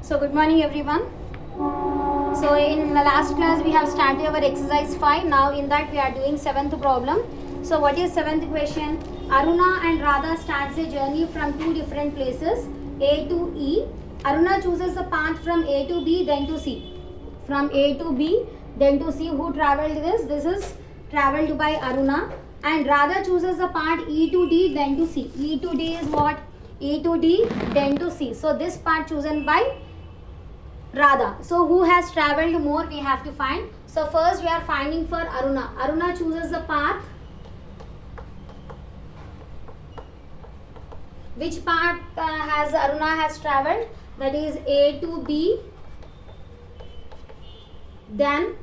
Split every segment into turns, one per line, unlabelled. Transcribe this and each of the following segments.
So good morning everyone. So in the last class we have started our exercise 5. Now in that we are doing 7th problem. So what is 7th question? Aruna and Radha starts a journey from two different places A to E. Aruna chooses the path from A to B then to C. From A to B then to C. Who traveled this? This is traveled by Aruna. And Radha chooses the part E to D then to C. E to D is what? E to D then to C. So this part chosen by Radha. So who has travelled more we have to find. So first we are finding for Aruna. Aruna chooses the path. Which part has Aruna has travelled? That is A to B then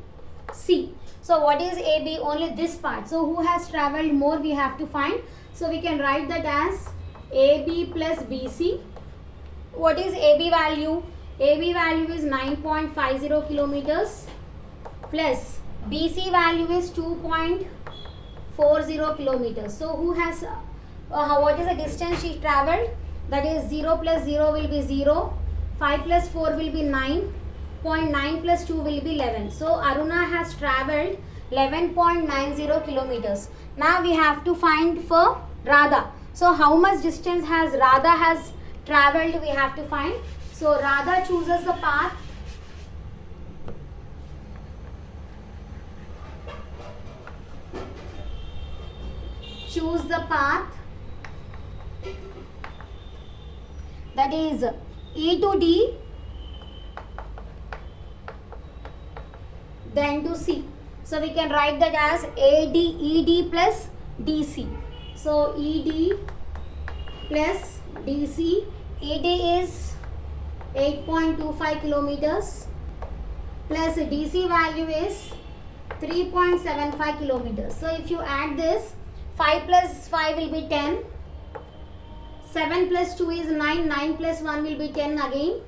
C. So what is AB? Only this part. So who has travelled more we have to find. So we can write that as AB plus BC. What is AB value? AB value is 9.50 kilometers plus BC value is 2.40 kilometers. So who has what is the distance she travelled? That is 0 plus 0 will be 0, 5 plus 4 will be 9, 0.9 plus 2 will be 11. So Aruna has travelled 11.90 kilometers. Now we have to find for Radha. So how much distance has Radha has travelled we have to find. So Radha chooses the path that is E to D then to C. So we can write that as ED plus DC. So ED plus DC. ED is 8.25 kilometers plus DC value is 3.75 kilometers. So if you add this, 5 plus 5 will be 10, 7 plus 2 is 9, 9 plus 1 will be 10 again.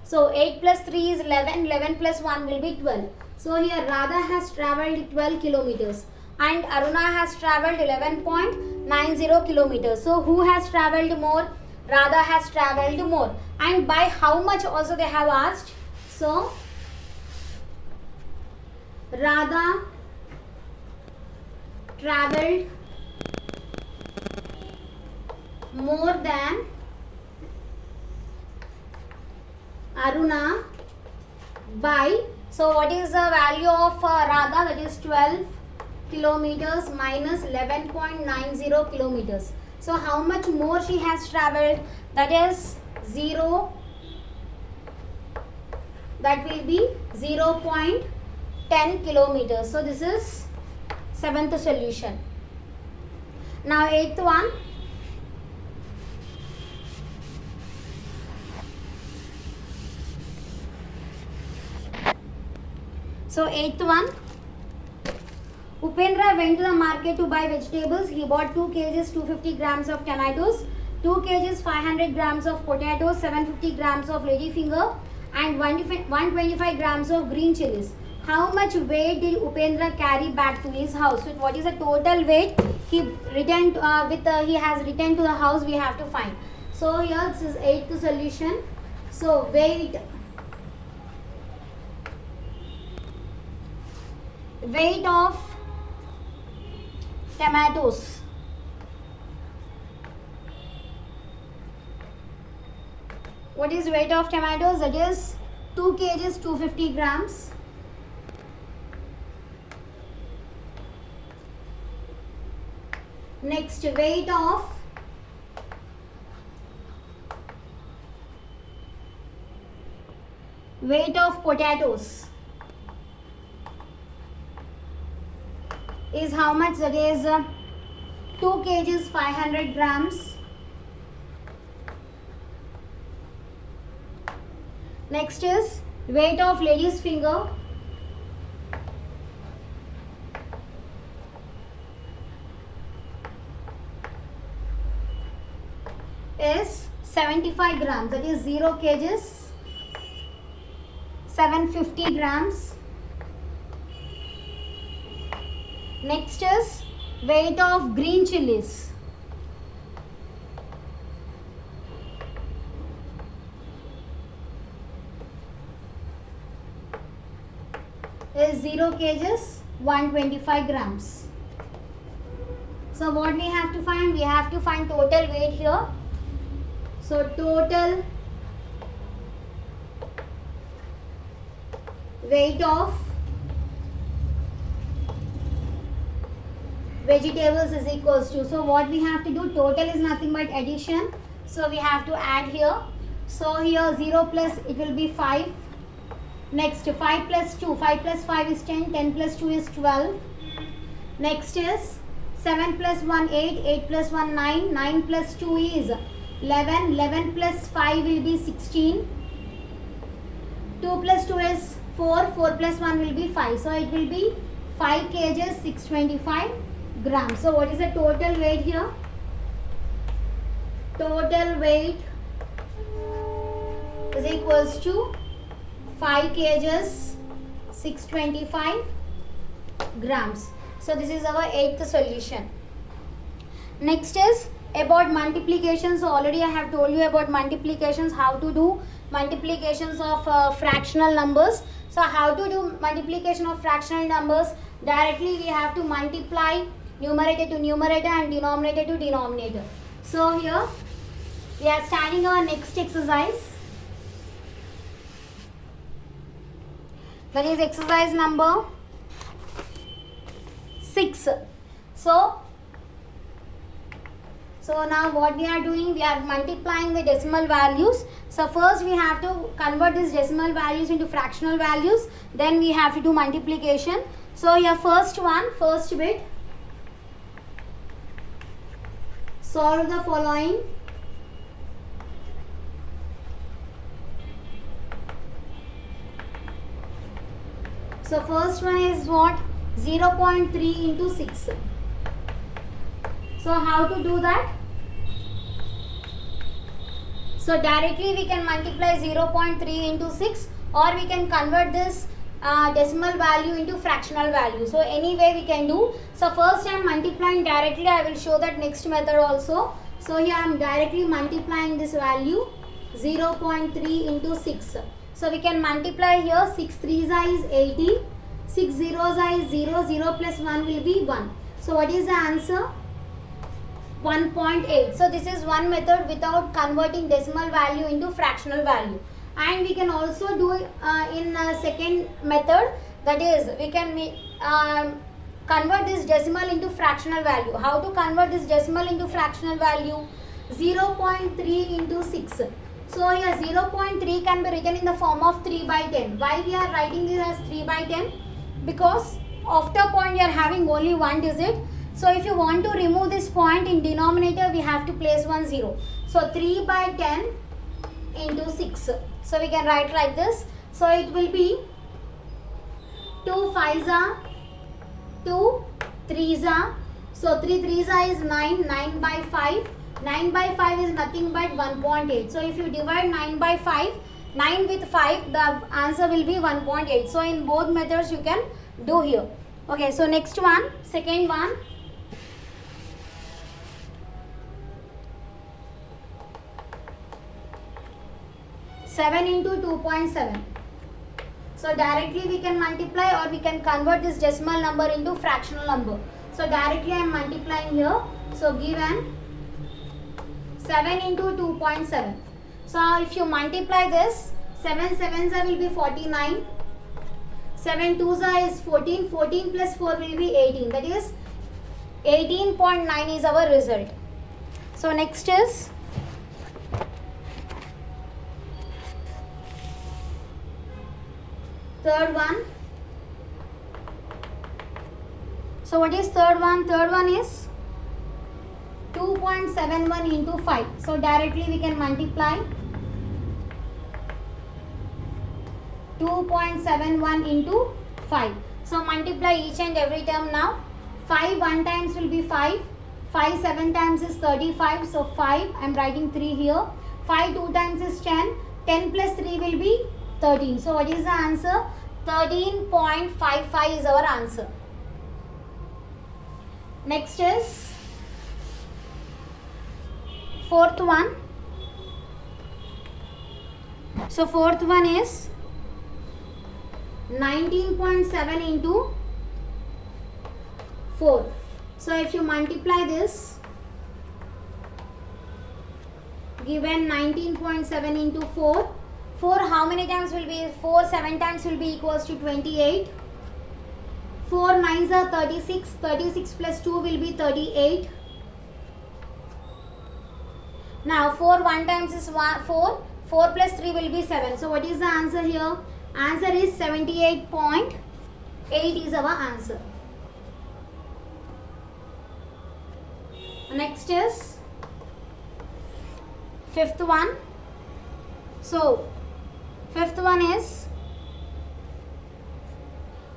So 8 plus 3 is 11, 11 plus 1 will be 12. So here Radha has travelled 12 kilometers and Aruna has travelled 11.90 kilometers. So who has travelled more? Radha has travelled more. And by how much also they have asked. So Radha travelled more than Aruna by, so what is the value of Radha? That is 12 kilometers minus 11.90 kilometers. So how much more she has travelled? That is 0, that will be 0.10 kilometers. So this is 7th solution. Now 8th one. So 8th one. Upendra went to the market to buy vegetables. He bought 2 kgs 250 grams of tomatoes, 2 kgs 500 grams of potatoes, 750 grams of ladyfinger and 125 grams of green chilies. How much weight did Upendra carry back to his house? So what is the total weight he returned he has returned to the house we have to find. So here this is 8th solution. So weight of tomatoes. What is weight of tomatoes? That is 2 kgs 250 grams. Next, weight of potatoes is how much? That is 2 kgs 500 grams. Next is weight of lady's finger is 75 grams. That is 0 kgs 750 grams. Next is weight of green chilies. is 0 kgs 125 grams. So what we have to find? We have to find total weight here. So total weight of vegetables is equals to, so what we have to do, total is nothing but addition, so we have to add here. So here 0 plus it will be 5. Next 5 plus 2, 5 plus 5 is 10, 10 plus 2 is 12. Next is 7 plus 1 8, 8 plus 1 9, 9 plus 2 is 11, 11 plus 5 will be 16. 2 plus 2 is 4, 4 plus 1 will be 5. So it will be 5 kgs 625 grams. So what is the total weight here? Total weight is equals to 5 kgs 625 grams. So this is our 8th solution. Next is about multiplication. So already I have told you about multiplications, how to do multiplications of fractional numbers. So how to do multiplication of fractional numbers? Directly we have to multiply numerator to numerator and denominator to denominator. So here we are starting our next exercise. That is exercise number 6. So now what we are doing, we are multiplying the decimal values. So first we have to convert these decimal values into fractional values. Then we have to do multiplication. So here first bit, solve the following. So first one is what? 0.3 into 6. So how to do that? So directly we can multiply 0.3 into 6, or we can convert this decimal value into fractional value. So any way we can do. So first I am multiplying directly. I will show that next method also. So here I am directly multiplying this value 0.3 into 6. So we can multiply here. 6 3s is 80. 6 0s is 0. 0 plus 1 will be 1. So what is the answer? 1.8. So this is one method without converting decimal value into fractional value. And we can also do in a second method, that is we can convert this decimal into fractional value. How to convert this decimal into fractional value? 0.3 into 6. So here 0.3 can be written in the form of 3 by 10. Why we are writing this as 3 by 10? Because after point we are having only one digit. So if you want to remove this point in denominator, we have to place 1 0. So 3 by 10 into 6. So we can write like this. So it will be 2 5s are 2 3s are. So 3 3s are is 9. 9 by 5. 9 by 5 is nothing but 1.8. So if you divide 9 by 5, 9 with 5, the answer will be 1.8. So in both methods you can do here. Okay, so next one, second one. Seven into 2.7. So directly we can multiply, or we can convert this decimal number into fractional number. So directly I am multiplying here. So given 7 into 2.7. So if you multiply this, 7 7s will be 49. 7 2s is 14. 14 plus 4 will be 18. That is 18.9 is our result. So next is third one. So what is third one? Third one is 2.71 into 5. So directly we can multiply 2.71 into 5. So multiply each and every term now. 5 1 times will be 5. 5 7 times is 35. So 5, I am writing 3 here. 5 2 times is 10. 10 plus 3 will be 13. So what is the answer? 13.55 is our answer. Next is fourth one. So fourth one is 19.7 into 4. So if you multiply this, given 19.7 into 4, 4 how many times will be? 4 7 times will be equals to 28. 4 9s are 36. 36 plus 2 will be 38. Now 4 1 times is 4. 4 plus 3 will be 7. So what is the answer here? Answer is 78.8 is our answer. Next is fifth one. So fifth one is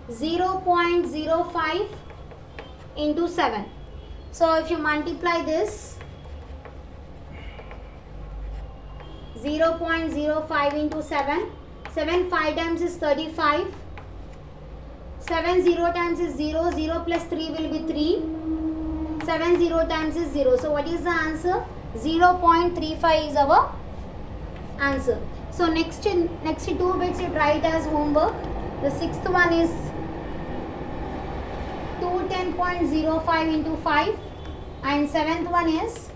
0.05 into 7. So if you multiply this, 0.05 into 7, 7 5 times is 35, 7 0 times is 0, 0 plus 3 will be 3, 7 0 times is 0. So what is the answer? 0.35 is our answer. So next two bits you write as homework. The sixth one is 210.05 into 5, and seventh one is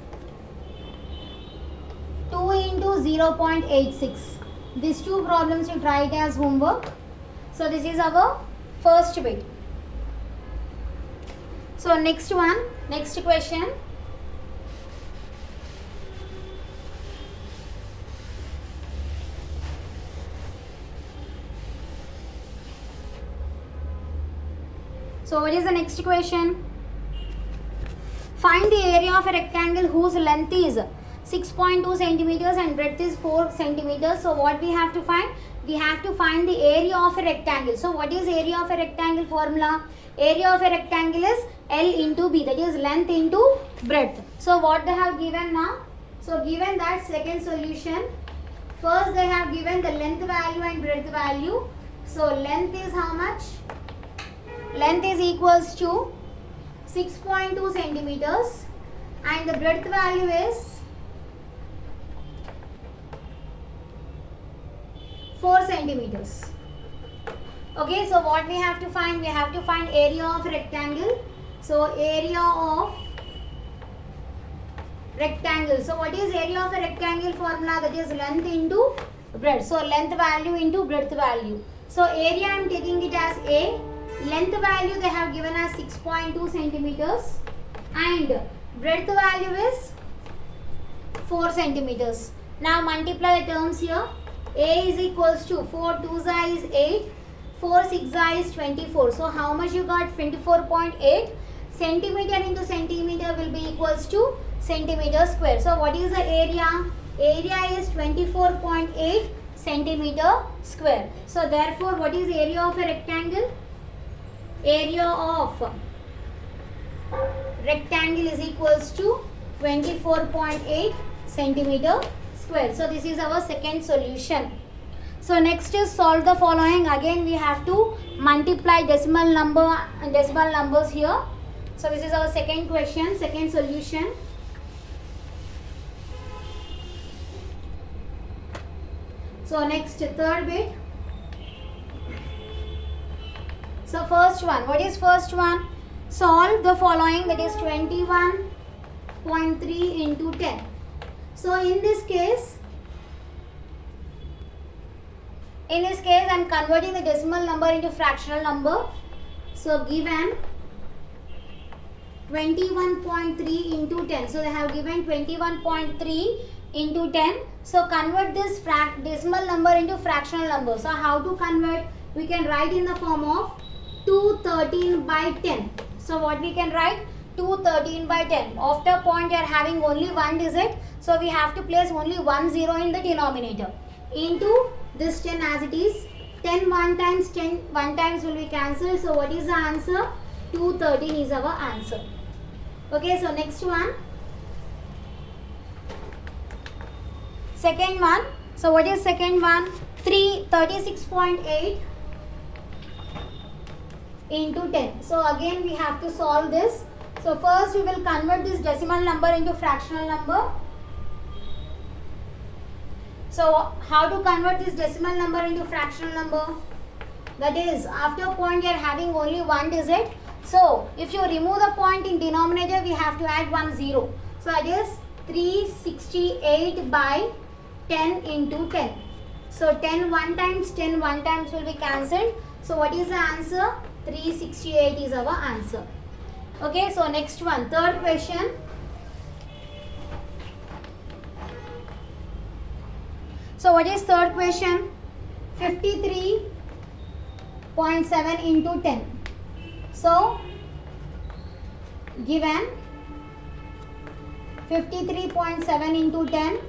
2 into 0.86. These two problems you write as homework. So this is our first bit. So next question. So what is the next question? Find the area of a rectangle whose length is 6.2 centimeters and breadth is 4 centimeters. So what we have to find? We have to find the area of a rectangle. So what is area of a rectangle formula? Area of a rectangle is L into B, that is length into breadth. So what they have given now? So given that second solution, first they have given the length value and breadth value. So length is how much? Length is equals to 6.2 centimeters and the breadth value is 4 centimeters. Okay, so what we have to find? We have to find area of rectangle. So area of rectangle. So what is area of a rectangle formula? That is length into breadth. So length value into breadth value. So area I am taking it as A. Length value they have given as 6.2 centimeters and breadth value is 4 centimeters. Now multiply the terms here. A is equals to 4 2 is 8, 4 6 is 24. So how much you got? 24.8. Centimeter into centimeter will be equals to centimeter square. So what is the area? Area is 24.8 centimeter square. So therefore what is area of a rectangle? Area of rectangle is equals to 24.8 centimeter square. So this is our second solution. So next is solve the following. Again we have to multiply decimal numbers here. So this is our second question, second solution. So next third bit. So first one, what is first one? Solve the following, that is 21.3 into 10. So in this case I am converting the decimal number into fractional number. So given 21.3 into 10. So they have given 21.3 into 10. So convert this decimal number into fractional number. So how to convert? We can write in the form of 213 by 10. So what we can write? 213 by 10. After point you are having only one digit. So we have to place only 1 0 in the denominator. Into this 10 as it is. 10 1 times 10 1 times will be cancelled. So what is the answer? 213 is our answer. Okay, so next one. Second one. So what is second one? 36.8 into 10. So again we have to solve this. So first we will convert this decimal number into fractional number. So how to convert this decimal number into fractional number? that is after point you are having only one digit. So if you remove the point in denominator, we have to add one zero. So that is 368 by 10 into 10. So 10 one times, 10 one times will be cancelled. So what is the answer? 368 is our answer. Okay, so next one, third question. So what is third question? 53.7 into 10. So given 53.7 into 10.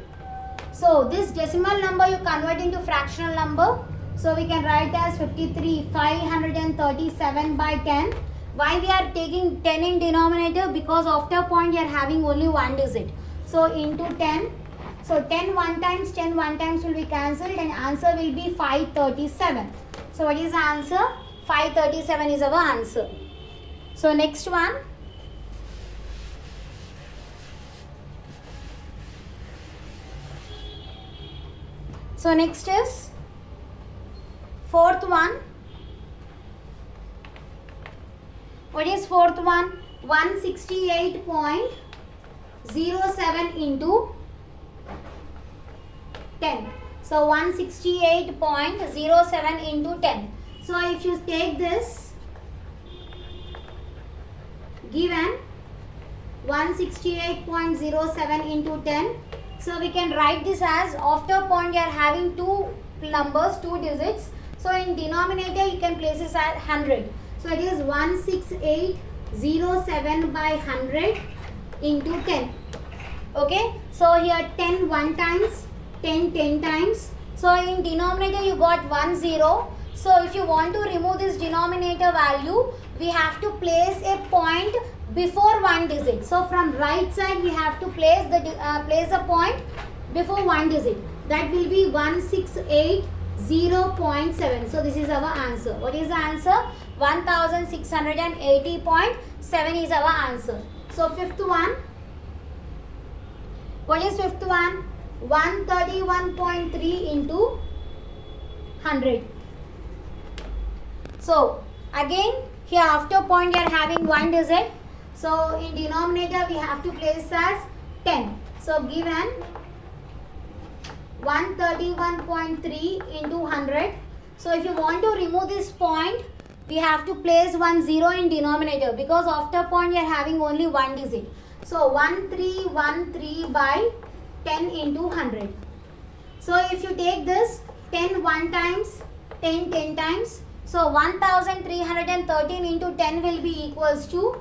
So this decimal number you convert into fractional number. So we can write as 537 by 10. Why we are taking 10 in denominator? Because after point you are having only one digit. So into 10. So 10 one times, 10 one times will be cancelled and answer will be 537. So what is the answer? 537 is our answer. So next one. So next is fourth one. What is fourth one? 168.07 into 10. So 168.07 into 10. So if you take this, given 168.07 into 10. So we can write this as after point you are having two numbers, two digits. So in denominator you can place this at 100. So it is 16807 by 100 into 10. Okay. So here 10 one times, 10 10 times. So in denominator you got 10. So if you want to remove this denominator value, we have to place a point before one digit. So from right side we have to place a point before one digit. That will be 1680.7. So this is our answer. What is the answer? 1680.7 is our answer. So fifth one. What is fifth one? 131.3 into 100. So again here after point you are having one digit. So in denominator we have to place as 10. So given 131.3 into 100. So if you want to remove this point, we have to place 10 in denominator because after point you are having only one digit. So 1313 by 10 into 100. So if you take this 10 one times, 10 10 times. So 1313 into 10 will be equals to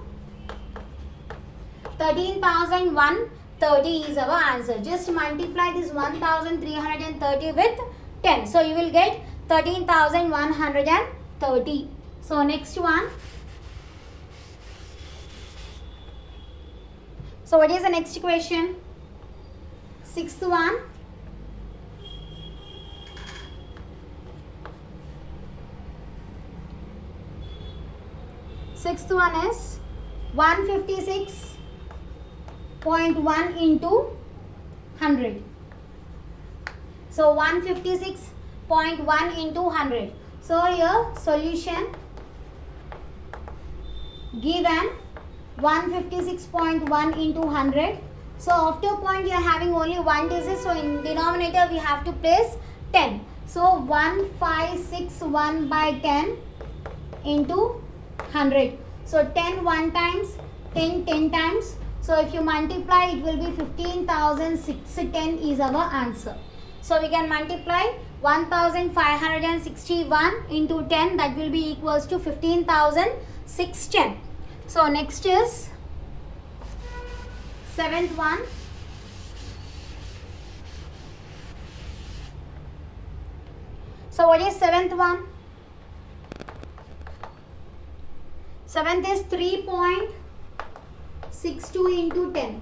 13,130 is our answer. Just multiply this 1330 with 10. So you will get 13,130. So next one. So what is the next question? Sixth one. Sixth one is 156.1 into 100. So 156.1 into 100. So here solution given 156.1 into 100. So after point we are having only one digit. So in denominator we have to place 10. So 1561 by 10 into 100. So 10 one times, 10 10 times. So if you multiply it will be 15,610 is our answer. So we can multiply 1561 into 10, that will be equals to 15,610. So next is seventh one. So what is seventh one? Seventh is 3.62 into 10.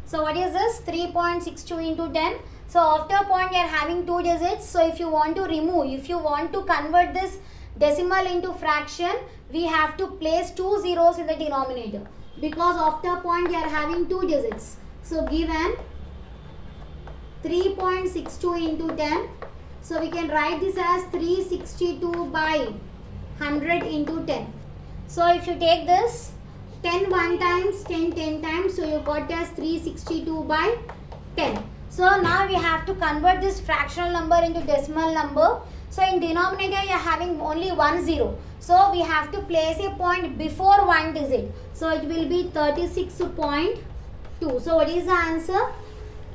So what is this? 3.62 into 10. So after point you are having two digits. So if you want to remove, if you want to convert this decimal into fraction, we have to place two zeros in the denominator. Because after point you are having two digits. So given 3.62 into 10. So we can write this as 362 by 100 into 10. So if you take this 10 1 times, 10 10 times, so you got as 362 by 10. So now we have to convert this fractional number into decimal number. So in denominator you are having only 1 0. So we have to place a point before one digit. So it will be 36.2. So what is the answer?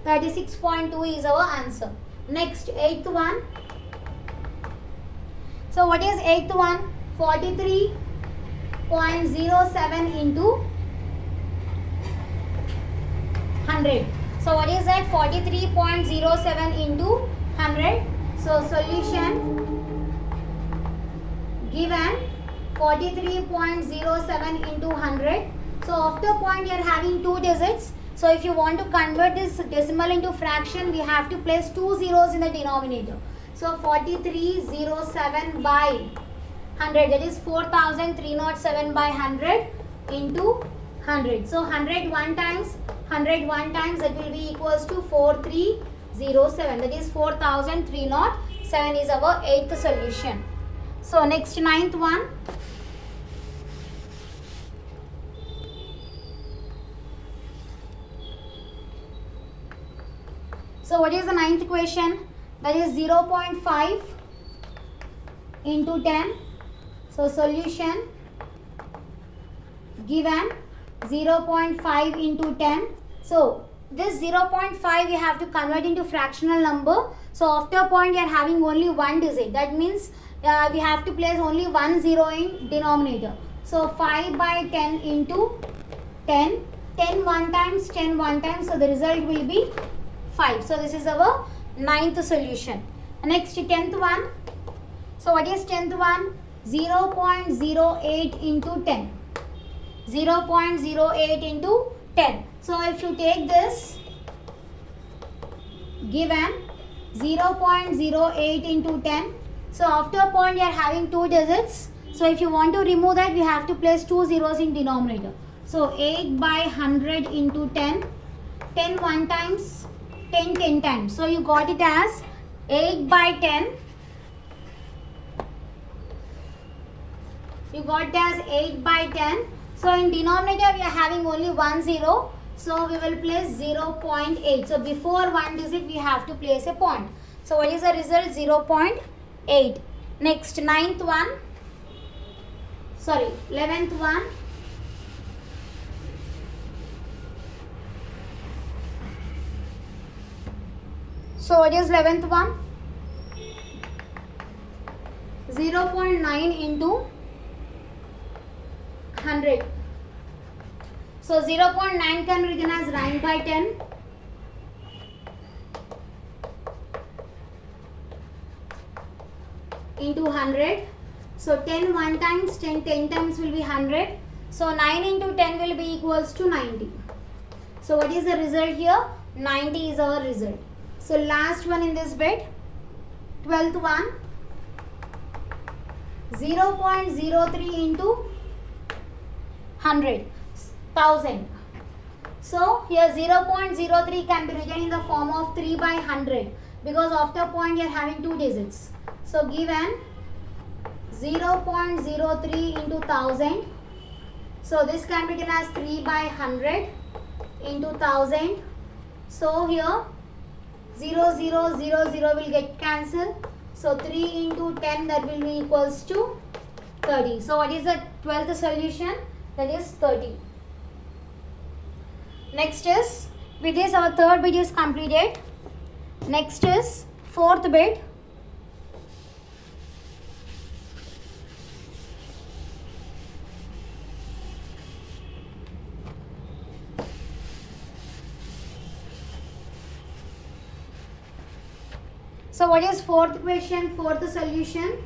36.2 is our answer. Next, 8th one. So what is 8th one? 43.07 into 100. So what is that? 43.07 into 100. So solution given 43.07 into 100. So after point you are having two digits. So if you want to convert this decimal into fraction, we have to place two zeros in the denominator. So 4307 by 100, that is 4307 by 100 into 100. So 100 1 times, that will be equals to 4307. That is 4307 is our 8th solution. So next, 9th one. So what is the 9th question? That is 0.5 into 10. So solution given 0.5 into 10. So this 0.5 you have to convert into fractional number. So after point you are having only one digit. That means we have to place only 1 0 in denominator. So 5 by 10 into 10. 10 1 times, 10 1 times. So the result will be 5. So this is our 9th solution. Next, 10th one. So what is 10th one? 0.08 into 10. 0.08 into 10. So if you take this given 0.08 into 10. So after point you are having two digits. So if you want to remove that, we have to place two zeros in denominator. So 8 by 100 into 10. 10 1 times, 10 10 times. So you got it as 8 by 10. You got it as 8 by 10. So in denominator we are having only 1 0. So we will place 0.8. So before one digit we have to place a point. So what is the result? 0.8. Next, 9th one. Sorry, 11th one. So what is 11th one? 0.9 into 100. So 0.9 can be written as 9 by 10. Into 100. So 10 1 times, 10 10 times will be 100. So 9 into 10 will be equals to 90. So what is the result here? 90 is our result. So last one in this bit, 12th one. 0.03 into 100. 1000. So here 0.03 can be written in the form of 3 by 100 because after point you are having two digits. So given 0.03 into 1000. So this can be written as 3 by 100 into 1000. So here 0 0 0 0 will get cancelled. So 3 into 10, that will be equals to 30. So what is the 12th solution? That is 30. Next is, with this our third bit is completed. Next is fourth bit. So what is fourth question, fourth solution?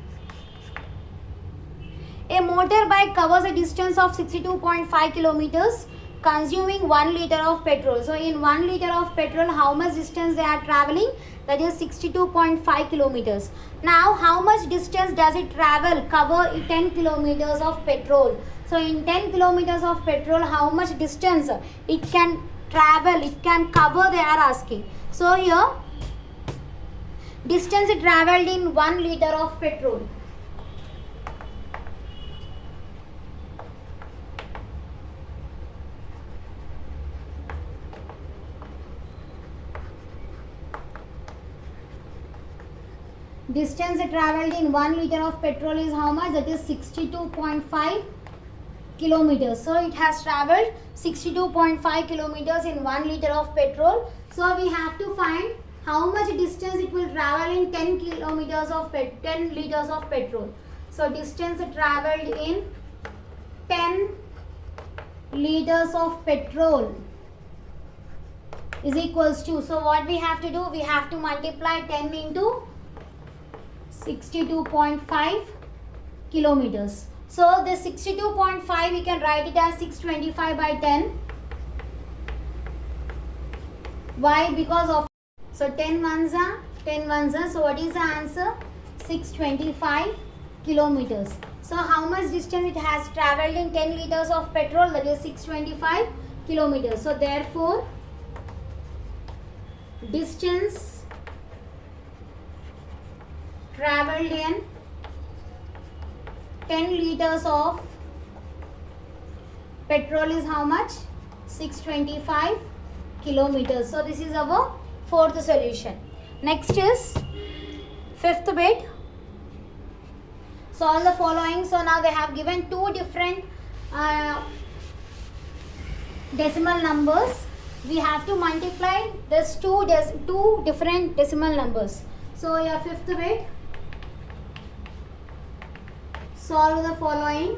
A motorbike covers a distance of 62.5 kilometers consuming 1 liter of petrol. So in 1 liter of petrol, how much distance they are traveling? That is 62.5 kilometers. Now how much distance does it travel? Cover 10 kilometers of petrol. So in 10 kilometers of petrol, how much distance it can travel, it can cover, they are asking. So here distance it travelled in 1 liter of petrol. distance traveled in 1 liter of petrol is how much? That is 62.5 kilometers. So it has traveled 62.5 kilometers in 1 liter of petrol. So we have to find how much distance it will travel in 10 kilometers of 10 liters of petrol. So distance traveled in 10 liters of petrol is equals to, so what we have to do, we have to multiply 10 into 62.5 kilometers. So this 62.5 we can write it as 625 by 10. Why? Because of, so 10 ones are 10 ones are, so what is the answer? 625 kilometers. So how much distance it has traveled in 10 liters of petrol? That is 625 kilometers. So therefore distance traveled in 10 liters of petrol is how much? 625 kilometers. So this is our fourth solution. Next is fifth bit. Solve the following. So now they have given two different decimal numbers. We have to multiply this two different decimal numbers. So your fifth bit, solve the following.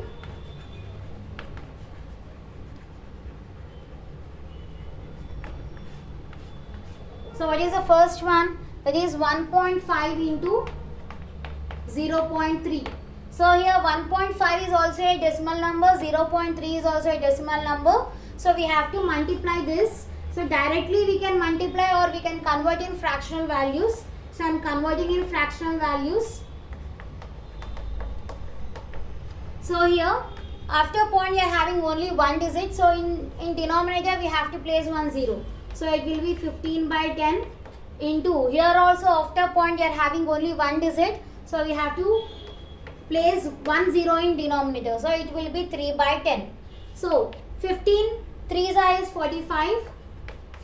So what is the first one? That is 1.5 into 0.3. So here 1.5 is also a decimal number, 0.3 is also a decimal number. So we have to multiply this. So directly we can multiply or we can convert in fractional values. So I am converting in fractional values. So here after point we are having only one digit. So in denominator we have to place 1 0. So it will be 15 by 10 into, here also after point we are having only one digit. So we have to place 1 0 in denominator. So it will be 3 by 10. So 15 3s is 45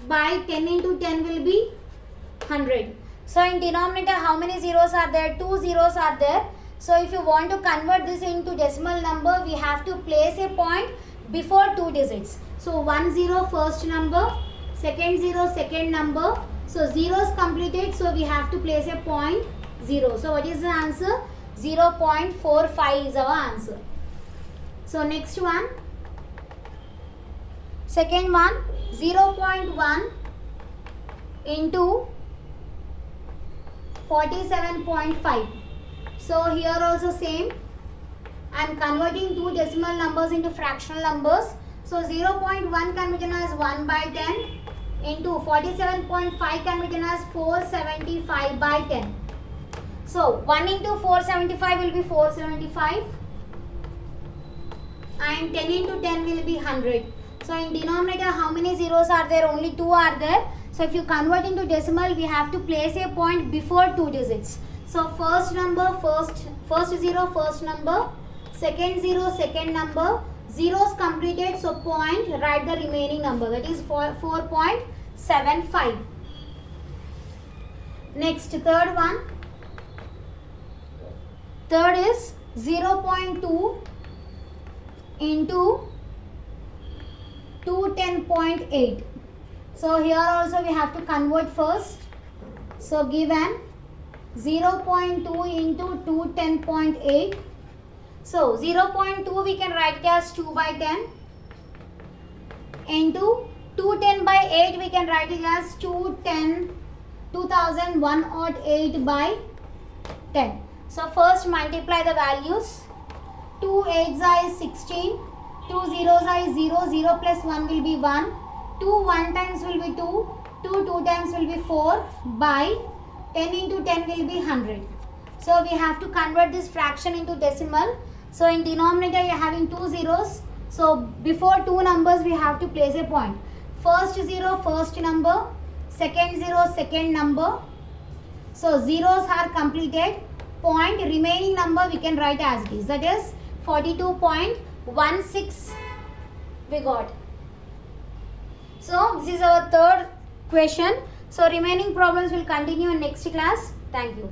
by 10 into 10 will be 100. So in denominator how many zeros are there? 2 zeros are there. So if you want to convert this into decimal number, we have to place a point before two digits. So 1 0 first number, second 0 second number. So zeros completed, so we have to place a point 0. So what is the answer? 0.45 is our answer. So next one, second one, 0.1 into 47.5. So here also same, I am converting two decimal numbers into fractional numbers. So 0.1 can be written as 1 by 10 into 47.5 can be written as 475 by 10. So 1 into 475 will be 475 and 10 into 10 will be 100. So in denominator how many zeros are there? Only 2 are there. So if you convert into decimal, we have to place a point before two digits. So first number, first 0 first number, second 0 second number, zeros completed, so point, write the remaining number, that is 4.75. Next, third one, third is 0.2 into 210.8. So here also we have to convert first. So given 0.2 into 210.8. So 0.2 we can write it as 2 by 10 into 210 by 8 we can write it as 2001/8 by 10. So first multiply the values. 2 8s is 16, 2 zeros is 0, 0 plus 1 will be 1, 2 1 times will be 2, 2 2 times will be 4 by 10 into 10 will be 100. So we have to convert this fraction into decimal. So in denominator you are having two zeros. So before two numbers we have to place a point. First 0 first number, second 0 second number. So zeros are completed. Point remaining number we can write as it is. That is 42.16 we got. So this is our third question. So remaining problems will continue in next class. Thank you.